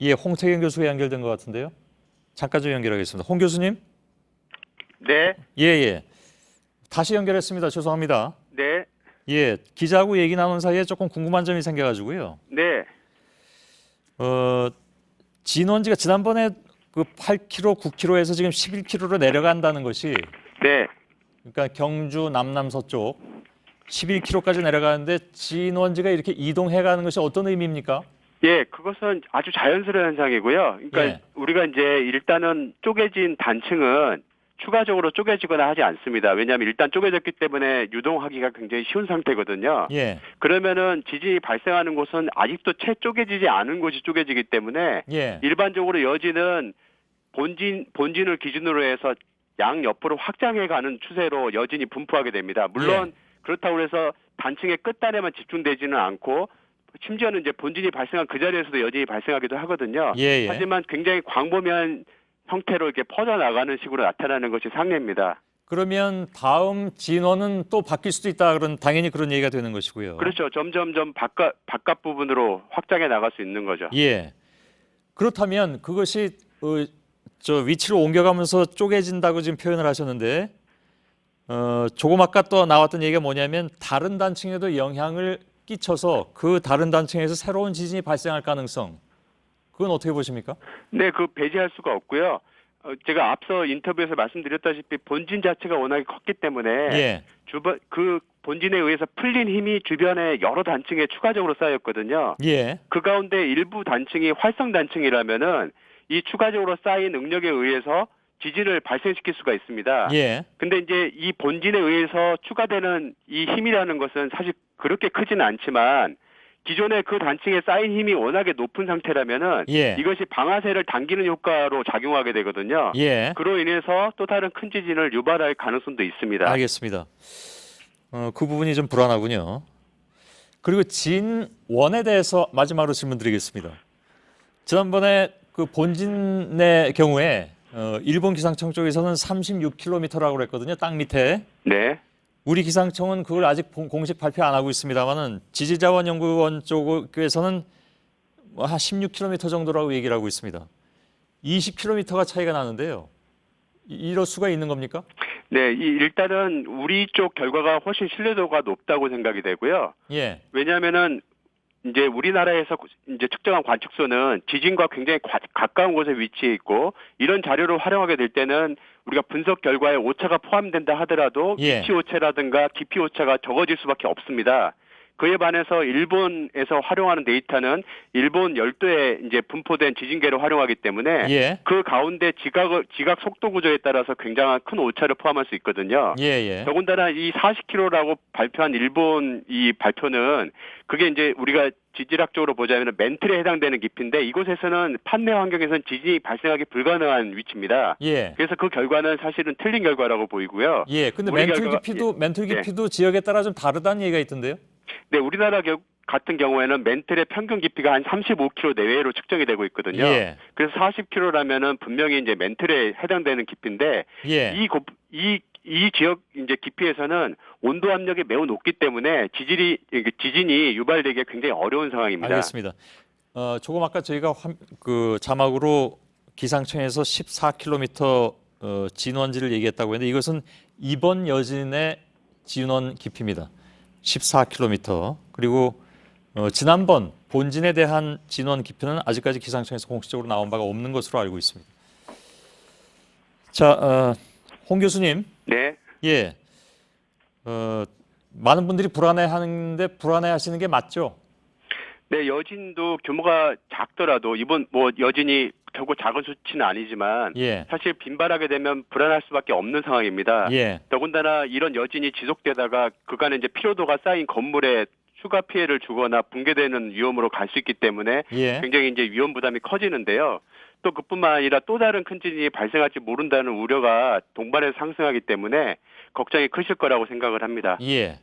예, 홍태경 교수가 연결된 것 같은데요. 잠깐 좀 연결하겠습니다. 홍 교수님? 네, 예, 예. 다시 연결했습니다. 죄송합니다. 네, 예, 기자하고 얘기 나눈 사이에 조금 궁금한 점이 생겨가지고요. 네, 진원지가 지난번에 그 8km, 9km에서 지금 11km로 내려간다는 것이, 네. 그러니까 경주 남남서쪽 11km까지 내려가는데 진원지가 이렇게 이동해가는 것이 어떤 의미입니까? 예, 그것은 아주 자연스러운 현상이고요. 그러니까 예. 우리가 이제 일단은 쪼개진 단층은 추가적으로 쪼개지거나 하지 않습니다. 왜냐하면 일단 쪼개졌기 때문에 유동하기가 굉장히 쉬운 상태거든요. 예, 그러면은 지진이 발생하는 곳은 아직도 채 쪼개지지 않은 곳이 쪼개지기 때문에 예, 일반적으로 여진은 본진을 기준으로 해서 양 옆으로 확장해가는 추세로 여진이 분포하게 됩니다. 물론 그렇다고 해서 단층의 끝단에만 집중되지는 않고 심지어는 이제 본진이 발생한 그 자리에서도 여진이 발생하기도 하거든요. 예, 예. 하지만 굉장히 광범위한 형태로 이렇게 퍼져나가는 식으로 나타나는 것이 상례입니다. 그러면 다음 진원은 또 바뀔 수도 있다. 그런 당연히 그런 얘기가 되는 것이고요. 그렇죠. 점점점 바깥 부분으로 확장해 나갈 수 있는 거죠. 예. 그렇다면 그것이 저 위치를 옮겨가면서 쪼개진다고 지금 표현을 하셨는데 조금 아까 또 나왔던 얘기가 뭐냐면 다른 단층에도 영향을 끼쳐서 그 다른 단층에서 새로운 지진이 발생할 가능성. 그건 어떻게 보십니까? 네, 그 배제할 수가 없고요. 제가 앞서 인터뷰에서 말씀드렸다시피 본진 자체가 워낙에 컸기 때문에 예. 그 본진에 의해서 풀린 힘이 주변에 여러 단층에 추가적으로 쌓였거든요. 예. 그 가운데 일부 단층이 활성 단층이라면은 이 추가적으로 쌓인 응력에 의해서 지진을 발생시킬 수가 있습니다. 예. 근데 이제 이 본진에 의해서 추가되는 이 힘이라는 것은 사실 그렇게 크지는 않지만 기존에 그 단층에 쌓인 힘이 워낙에 높은 상태라면은 예. 이것이 방아쇠를 당기는 효과로 작용하게 되거든요. 예. 그로 인해서 또 다른 큰 지진을 유발할 가능성도 있습니다. 알겠습니다. 그 부분이 좀 불안하군요. 그리고 진원에 대해서 마지막으로 질문드리겠습니다. 지난번에 그 본진의 경우에 일본 기상청 쪽에서는 36km라고 그랬거든요. 땅 밑에. 네. 우리 기상청은 그걸 아직 공식 발표 안 하고 있습니다만은 지질자원연구원 쪽에서는 한 16km 정도라고 얘기를 하고 있습니다. 20km가 차이가 나는데요. 이럴 수가 있는 겁니까? 네, 일단은 우리 쪽 결과가 훨씬 신뢰도가 높다고 생각이 되고요. 예. 왜냐하면은 이제 우리나라에서 이제 측정한 관측소는 지진과 굉장히 가까운 곳에 위치해 있고 이런 자료를 활용하게 될 때는 우리가 분석 결과에 오차가 포함된다 하더라도 예. 위치 오차라든가 깊이 오차가 적어질 수밖에 없습니다. 그에 반해서 일본에서 활용하는 데이터는 일본 열도에 이제 분포된 지진계를 활용하기 때문에 예. 그 가운데 지각 속도 구조에 따라서 굉장한 큰 오차를 포함할 수 있거든요. 예. 더군다나 이 40km라고 발표한 일본 이 발표는 그게 이제 우리가 지질학적으로 보자면 멘틀에 해당되는 깊이인데 이곳에서는 판내 환경에서는 지진이 발생하기 불가능한 위치입니다. 예. 그래서 그 결과는 사실은 틀린 결과라고 보이고요. 예. 근데 우리 멘틀 결과가- 깊이도 지역에 따라 좀 다르다는 얘기가 있던데요. 네, 우리나라 같은 경우에는 멘틀의 평균 깊이가 한 35km 내외로 측정이 되고 있거든요. 예. 그래서 40km라면은 분명히 이제 멘틀에 해당되는 깊이인데 예. 이 지역 이제 깊이에서는 온도 압력이 매우 높기 때문에 지진이 유발되기 굉장히 어려운 상황입니다. 알겠습니다. 조금 아까 저희가 그 자막으로 기상청에서 14km 진원지를 얘기했다고 했는데 이것은 이번 여진의 진원 깊이입니다. 14km. 그리고 지난번 본진에 대한 진원 깊이는 아직까지 기상청에서 공식적으로 나온 바가 없는 것으로 알고 있습니다. 자, 홍 교수님. 네. 예. 많은 분들이 불안해하는데 불안해하시는 게 맞죠? 네, 여진도 규모가 작더라도 이번 뭐 여진이 결국 작은 수치는 아니지만 예. 사실 빈발하게 되면 불안할 수밖에 없는 상황입니다. 예. 더군다나 이런 여진이 지속되다가 그간에 이제 피로도가 쌓인 건물에 추가 피해를 주거나 붕괴되는 위험으로 갈 수 있기 때문에 예. 굉장히 이제 위험 부담이 커지는데요. 또 그뿐만 아니라 또 다른 큰 지진이 발생할지 모른다는 우려가 동반해서 상승하기 때문에 걱정이 크실 거라고 생각을 합니다. 예.